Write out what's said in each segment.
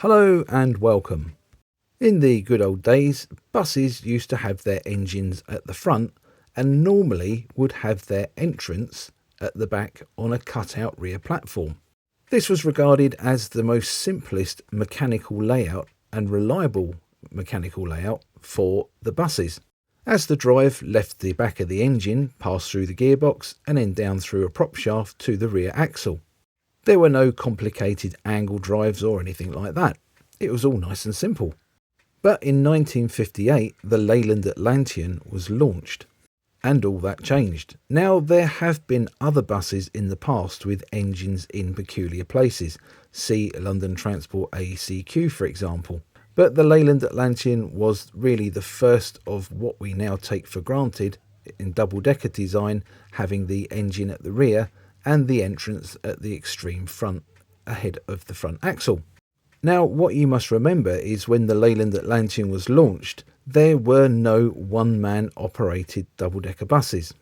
Hello and welcome. In the good old days, buses used to have their engines at the front and normally would have their entrance at the back on a cut-out rear platform. This was regarded as the most simplest mechanical layout and reliable mechanical layout for the buses, as the drive left the back of the engine, passed through the gearbox and then down through a prop shaft to the rear axle. There were no complicated angle drives or anything like that. It was all nice and simple. But in 1958, the Leyland Atlanean was launched, and all that changed. Now, there have been other buses in the past with engines in peculiar places. See London Transport AEC for example. But the Leyland Atlanean was really the first of what we now take for granted in double-decker design, having the engine at the rear and the entrance at the extreme front ahead of the front axle. Now, what you must remember is when the Leyland Atlanean was launched, there were no one-man operated double-decker buses,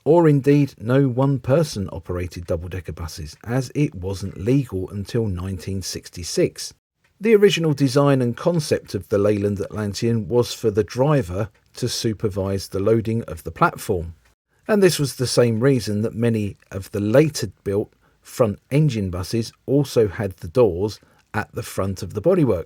or indeed no one-person operated double-decker buses, as it wasn't legal until 1966. The original design and concept of the Leyland Atlanean was for the driver to supervise the loading of the platform. And this was the same reason that many of the later built front engine buses also had the doors at the front of the bodywork.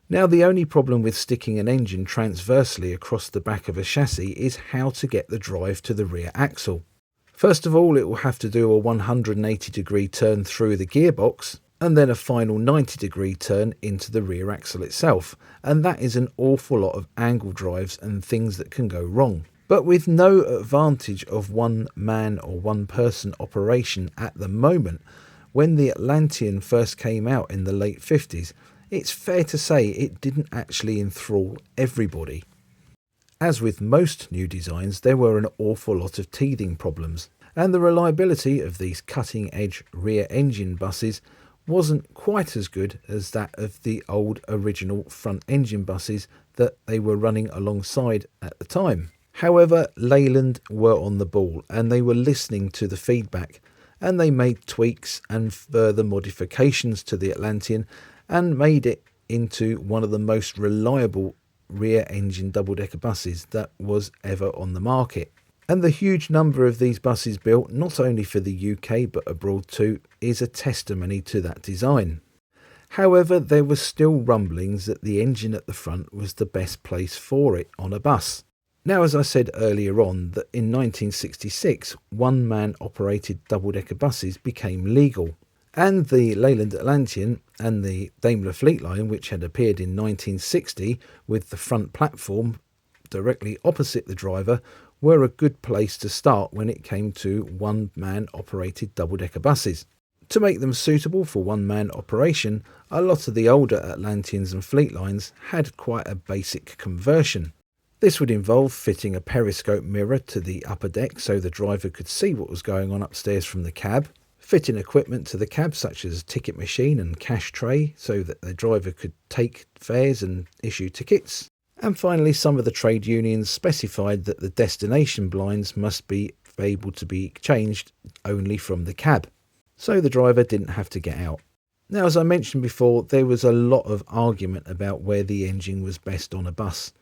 Now, the only problem with sticking an engine transversely across the back of a chassis is how to get the drive to the rear axle. First of all, it will have to do a 180-degree turn through the gearbox and then a final 90-degree turn into the rear axle itself, and that is an awful lot of angle drives and things that can go wrong. But with no advantage of one-man or one-person operation at the moment, when the Atlanean first came out in the late 50s, it's fair to say it didn't actually enthrall everybody. As with most new designs, there were an awful lot of teething problems, and the reliability of these cutting-edge rear engine buses wasn't quite as good as that of the old original front engine buses that they were running alongside at the time. However, Leyland were on the ball and they were listening to the feedback, and they made tweaks and further modifications to the Atlanean and made it into one of the most reliable rear engine double-decker buses that was ever on the market. And the huge number of these buses built, not only for the UK but abroad too, is a testimony to that design. However, there were still rumblings that the engine at the front was the best place for it on a bus. Now, as I said earlier on, that in 1966, one-man operated double-decker buses became legal, and the Leyland Atlanean and the Daimler Fleetline, which had appeared in 1960 with the front platform directly opposite the driver, were a good place to start when it came to one-man operated double-decker buses. To make them suitable for one-man operation, a lot of the older Atlaneans and Fleetlines had quite a basic conversion. This would involve fitting a periscope mirror to the upper deck so the driver could see what was going on upstairs from the cab, fitting equipment to the cab such as a ticket machine and cash tray so that the driver could take fares and issue tickets, and finally some of the trade unions specified that the destination blinds must be able to be changed only from the cab, so the driver didn't have to get out. Now, as I mentioned before, there was a lot of argument about where the engine was best on a bus,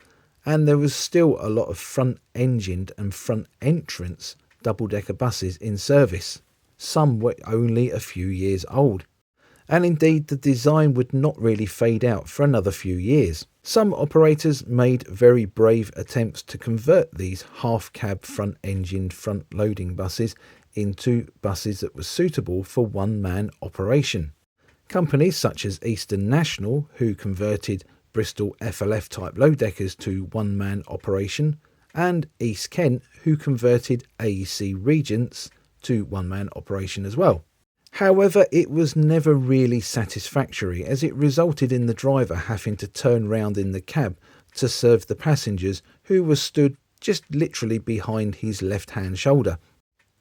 and there was still a lot of front-engined and front-entrance double-decker buses in service. Some were only a few years old, and indeed the design would not really fade out for another few years. Some operators made very brave attempts to convert these half-cab front-engined front-loading buses into buses that were suitable for one-man operation. Companies such as Eastern National, who converted Bristol FLF type low deckers to one-man operation, and East Kent, who converted AEC Regents to one-man operation as well. However, it was never really satisfactory, as it resulted in the driver having to turn round in the cab to serve the passengers who were stood just literally behind his left-hand shoulder.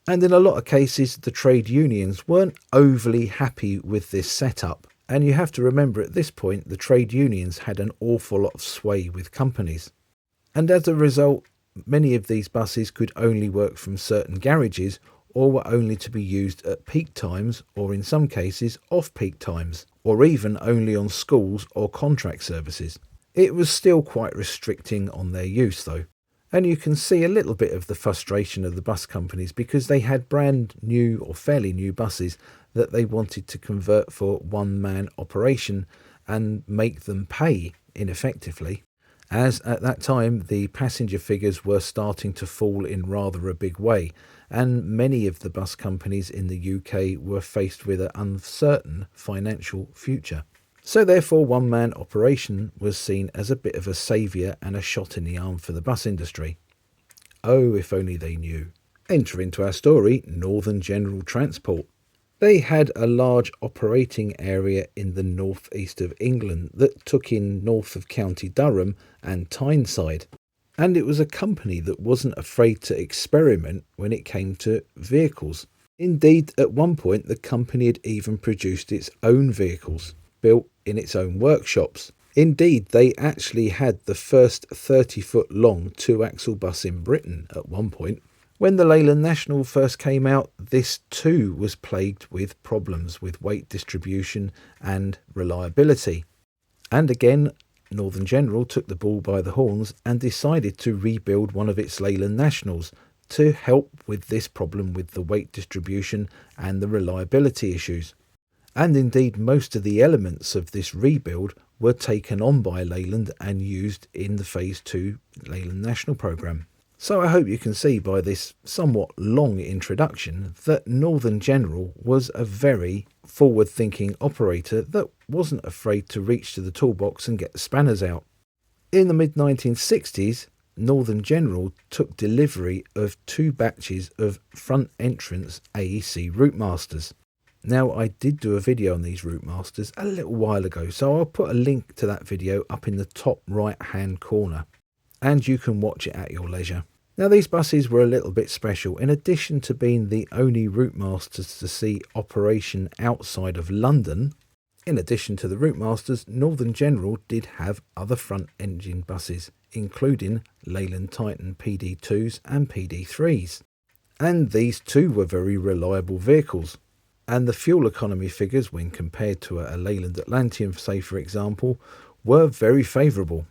And in a lot of cases, the trade unions weren't overly happy with this setup. And you have to remember at this point, the trade unions had an awful lot of sway with companies. And as a result, many of these buses could only work from certain garages or were only to be used at peak times, or in some cases off-peak times, or even only on schools or contract services. It was still quite restricting on their use though. And you can see a little bit of the frustration of the bus companies because they had brand new or fairly new buses that they wanted to convert for one-man operation and make them pay ineffectively, as at that time the passenger figures were starting to fall in rather a big way, and many of the bus companies in the UK were faced with an uncertain financial future. So therefore one-man operation was seen as a bit of a saviour and a shot in the arm for the bus industry. Oh, if only they knew. Enter into our story, Northern General Transport. They had a large operating area in the northeast of England that took in north of County Durham and Tyneside. And it was a company that wasn't afraid to experiment when it came to vehicles. Indeed, at one point the company had even produced its own vehicles, built in its own workshops. Indeed, they actually had the first 30-foot long two-axle bus in Britain at one point. When the Leyland National first came out, this too was plagued with problems with weight distribution and reliability. And again, Northern General took the bull by the horns and decided to rebuild one of its Leyland Nationals to help with this problem with the weight distribution and the reliability issues. And indeed, most of the elements of this rebuild were taken on by Leyland and used in the Phase 2 Leyland National programme. So I hope you can see by this somewhat long introduction that Northern General was a very forward-thinking operator that wasn't afraid to reach to the toolbox and get the spanners out. In the mid-1960s, Northern General took delivery of 2 batches of front entrance AEC Routemasters. Now, I did do a video on these Routemasters a little while ago, so I'll put a link to that video up in the top right hand corner, and you can watch it at your leisure. Now, these buses were a little bit special. In addition to being the only Routemasters to see operation outside of London, in addition to the Routemasters, Northern General did have other front engine buses, including Leyland Titan PD2s and PD3s. And these too were very reliable vehicles. And the fuel economy figures, when compared to a Leyland Atlanean, say for example, were very favourable.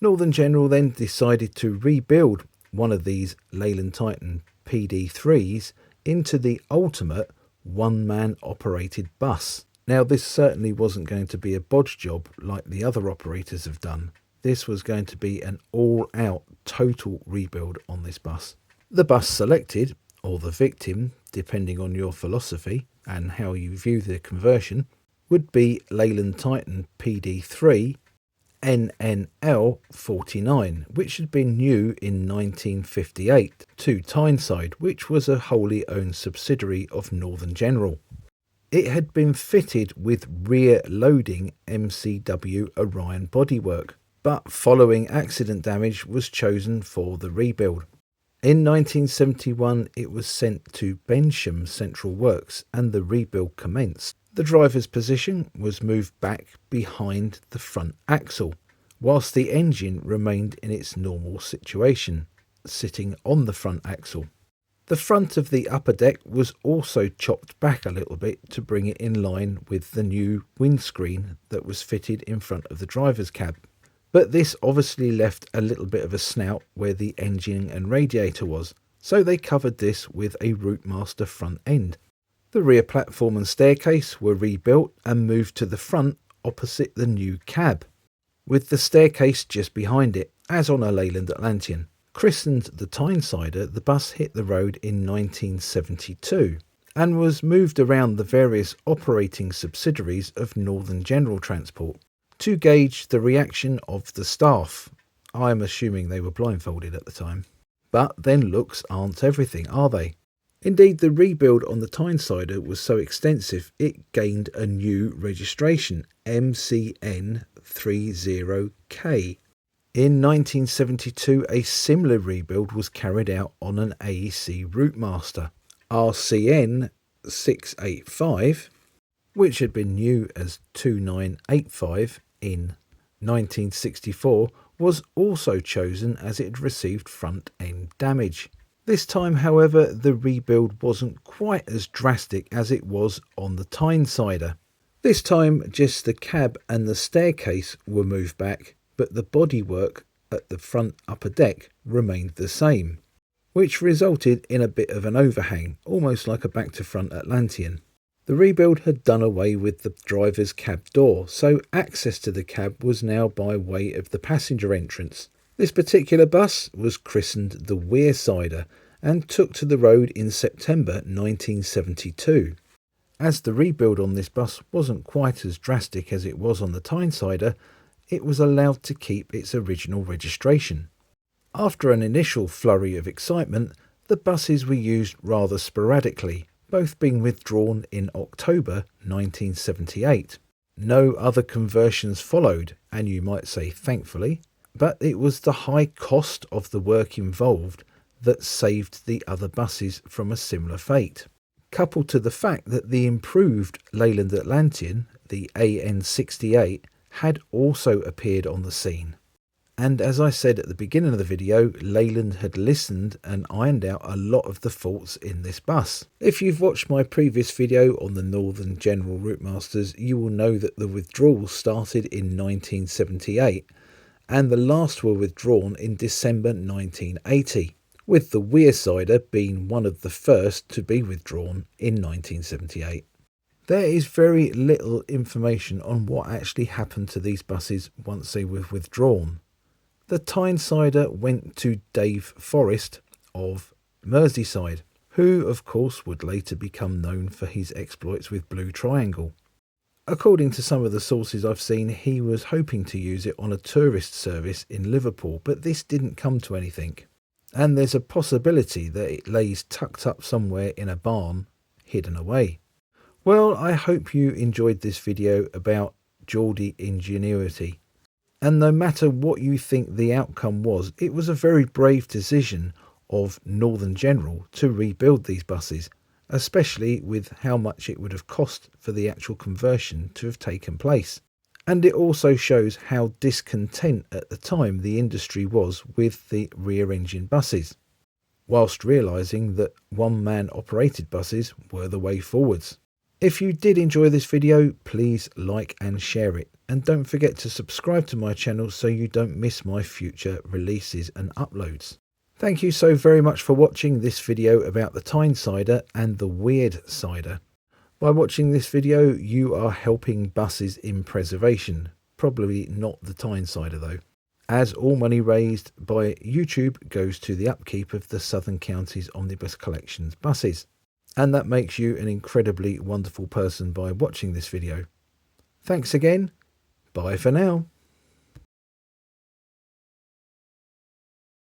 Northern General then decided to rebuild one of these Leyland Titan PD3s into the ultimate one-man operated bus. Now, this certainly wasn't going to be a bodge job like the other operators have done. This was going to be an all-out total rebuild on this bus. The bus selected, or the victim, depending on your philosophy and how you view the conversion, would be Leyland Titan PD3 NNL 49, which had been new in 1958 to Tyneside, which was a wholly owned subsidiary of Northern General. It had been fitted with rear loading MCW Orion bodywork, but following accident damage was chosen for the rebuild. In 1971 it was sent to Bensham Central Works and the rebuild commenced. The driver's position was moved back behind the front axle, whilst the engine remained in its normal situation, sitting on the front axle. The front of the upper deck was also chopped back a little bit to bring it in line with the new windscreen that was fitted in front of the driver's cab. But this obviously left a little bit of a snout where the engine and radiator was, so they covered this with a Routemaster front end. The rear platform and staircase were rebuilt and moved to the front opposite the new cab, with the staircase just behind it, as on a Leyland Atlanean. Christened the Tynesider, the bus hit the road in 1972 and was moved around the various operating subsidiaries of Northern General Transport to gauge the reaction of the staff. I'm assuming they were blindfolded at the time. But then looks aren't everything, are they? Indeed, the rebuild on the Tynesider was so extensive it gained a new registration, MCN30K. In 1972, a similar rebuild was carried out on an AEC Routemaster, RCN685, which had been new as 2985 in 1964, was also chosen as it received front end damage. This time, however, the rebuild wasn't quite as drastic as it was on the Tynesider. This time, just the cab and the staircase were moved back, but the bodywork at the front upper deck remained the same, which resulted in a bit of an overhang, almost like a back-to-front Atlanean. The rebuild had done away with the driver's cab door, so access to the cab was now by way of the passenger entrance. This particular bus was christened the Wearsider and took to the road in September 1972. As the rebuild on this bus wasn't quite as drastic as it was on the Tynesider, it was allowed to keep its original registration. After an initial flurry of excitement, the buses were used rather sporadically, both being withdrawn in October 1978. No other conversions followed, and you might say thankfully, but it was the high cost of the work involved that saved the other buses from a similar fate, coupled to the fact that the improved Leyland Atlanean, the AN68, had also appeared on the scene. And as I said at the beginning of the video, Leyland had listened and ironed out a lot of the faults in this bus. If you've watched my previous video on the Northern General Routemasters, you will know that the withdrawals started in 1978 and the last were withdrawn in December 1980, with the Wearsider being one of the first to be withdrawn in 1978. There is very little information on what actually happened to these buses once they were withdrawn. The Tynesider went to Dave Forrest of Merseyside, who of course would later become known for his exploits with Blue Triangle. According to some of the sources I've seen, he was hoping to use it on a tourist service in Liverpool, but this didn't come to anything. And there's a possibility that it lays tucked up somewhere in a barn, hidden away. Well, I hope you enjoyed this video about Geordie ingenuity. And no matter what you think the outcome was, it was a very brave decision of Northern General to rebuild these buses, especially with how much it would have cost for the actual conversion to have taken place. And it also shows how discontent at the time the industry was with the rear-engine buses, whilst realising that one-man operated buses were the way forwards. If you did enjoy this video, please like and share it. And don't forget to subscribe to my channel so you don't miss my future releases and uploads. Thank you so very much for watching this video about the Tynesider and the Wearsider. By watching this video, you are helping buses in preservation. Probably not the Tynesider though, as all money raised by YouTube goes to the upkeep of the Southern Counties Omnibus Collections buses. And that makes you an incredibly wonderful person by watching this video. Thanks again. Bye for now.